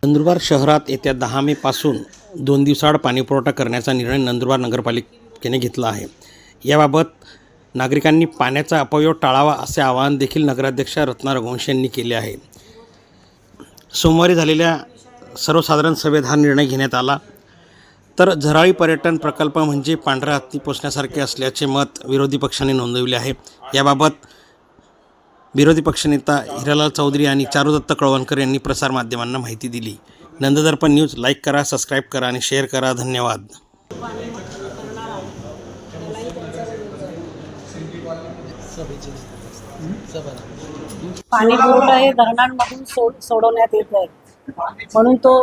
नंदुरबार शहरात येत्या 10 मे पासून 2 दिवसाआड पाणीपुरवठा करण्याचा निर्णय नंदुरबार नगरपालिकेने घेतला आहे। याबाबत नागरिकांनी पाण्याचा अपव्यय टाळावा असे आवाहन देखील नगराध्यक्ष रत्ना रघुवंशी यांनी केले आहे। सोमवारी झालेल्या सर्वसाधारण सभेत हा निर्णय घेण्यात आला। तर झराळी पर्यटन प्रकल्प म्हणजे पांढऱ्या हत्ती पोसण्यासारखे असल्याचे मत विरोधी पक्षाने नोंदवले आहे। याबाबत विरोधी पक्षनेता हिरालाल चौधरी आणि चारुदत्त कळवणकर यांनी प्रसारमाध्यमांना माहिती दिली। नंददर्पण न्यूज लाईक करा, सबस्क्राईब करा आणि शेअर करा। धन्यवाद। पाणी पुरवठा हे धरणांमधून सोडवण्यात येत आहे, म्हणून तो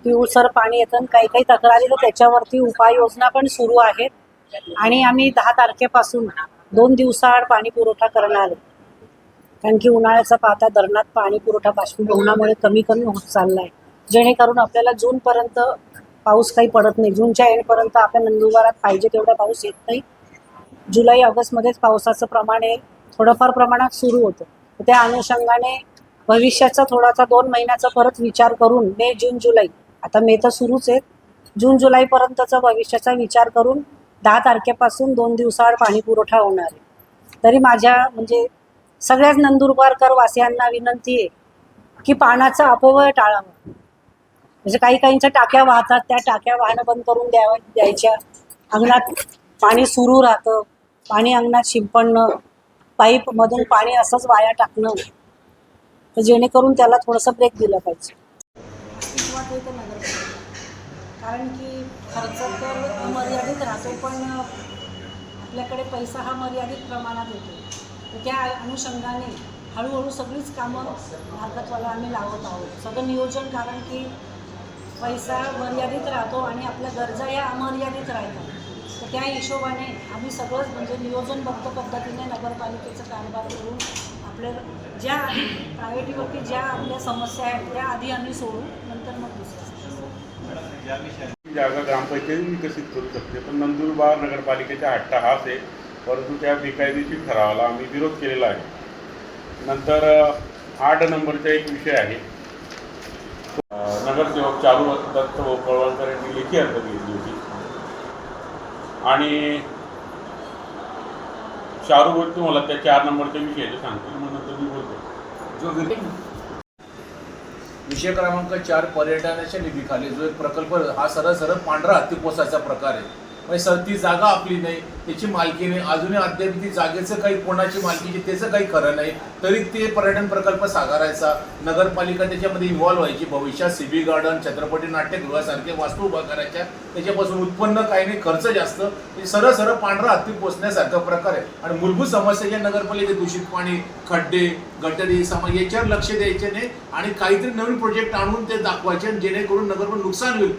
पिवळसर पाणी येतं। काही तक्रारी तर त्याच्यावरती उपाययोजना पण सुरू आहेत आणि आम्ही 10 तारखेपासून 2 दिवसाआड पाणी पुरवठा करणार आहे। कारण की उन्हाळ्याचा पाहता धरणात पाणी पुरवठा बाष्पीभवनामुळे कमी होत चालला आहे, जेणेकरून आपल्याला जूनपर्यंत पाऊस काही पडत नाही। जूनच्या एंडपर्यंत आपल्या नंदुरबारात पाहिजे तेवढा पाऊस येत नाही। जुलै ऑगस्टमध्येच पावसाचं प्रमाण हे थोडंफार प्रमाणात सुरू होतं। त्या अनुषंगाने भविष्याचा थोडासा 2 महिन्याचा परत विचार करून मे, जून, जुलै, आता मे तर सुरूच आहे, जून जुलैपर्यंतचा भविष्याचा विचार करून 10 तारखेपासून 2 दिवसाआड पाणी पुरवठा होणार आहे। तरी माझ्या सगळ्याच नंदुरबारकर वासियांना विनंती आहे की पाण्याचा अपव्यय टाळावा। म्हणजे काहींच्या टाक्या वाहतात, त्या टाक्या वाहणं बंद करून द्यायच्या। अंगणात पाणी सुरू राहतं, पाणी अंगणात शिंपडणं, पाईपमधून पाणी असंच वाया टाकणं, तर जेणेकरून त्याला थोडंसं ब्रेक दिलं पाहिजे। कारण की खर्च तर मर्यादित राहतो, पण आपल्याकडे पैसा हा मर्यादित प्रमाणात येतो। तर त्या अनुषंगाने हळूहळू सगळीच कामं मार्फतवाला आम्ही लावत आहोत, सगळं नियोजन। कारण की पैसा मर्यादित राहतो आणि आपल्या गरजा या अमर्यादित राहतात। तर त्या हिशोबाने आम्ही सगळंच नियोजनबद्ध पद्धतीने नगरपालिकेचं कारभार करून आपल्या ज्या प्रायव्हेटीवरती ज्या आपल्या समस्या आहेत त्या आधी आम्ही सोडू, नंतर मग दुसऱ्या जागा ग्रामपंचायत विकसित करू शकते। पण नंदुरबार नगरपालिकेचा अट्टहास आहे, परंतु त्या बेकायदेशीर ठरावाला आम्ही विरोध केलेला आहे। नंतर 8 नंबरचा एक विषय आहे, नगरसेवक चारुदत्त कळवणकर यांनी लेखी अर्ज घेतली होती आणि चारू तुम्हाला त्या 4 नंबरच्या विषयाचे सांगतील, मग नंतर मी बोलतो। विषय क्रमांक 4 पर्यटनाच्या निधीखाली जो एक प्रकल्प हा सरळ पांढरा हत्ती पोसायचा प्रकार आहे। म्हणजे ती जागा आपली नाही, त्याची मालकी नाही, अजूनही अद्याप ती जागेचं काही कोणाची मालकीची त्याचं काही खरं नाही, तरी ते पर्यटन प्रकल्प साकारायचा, नगरपालिका त्याच्यामध्ये इन्व्हॉल्व्ह व्हायची। भविष्यात सीबी गार्डन, छत्रपती नाट्यगृहासारखे वास्तू उभा करायच्या, त्याच्यापासून उत्पन्न काही नाही, खर्च जास्त। सरळ पांढरा हत्ती पोसण्यासारखा प्रकार आहे। आणि मूलभूत समस्या ज्या नगरपालिकेत दूषित पाणी, खड्डे, गटारी याच्यावर लक्ष द्यायचे नाही आणि काहीतरी नवीन प्रोजेक्ट आणून ते दाखवायचे, जेणेकरून नगरपालिका नुकसान होईल।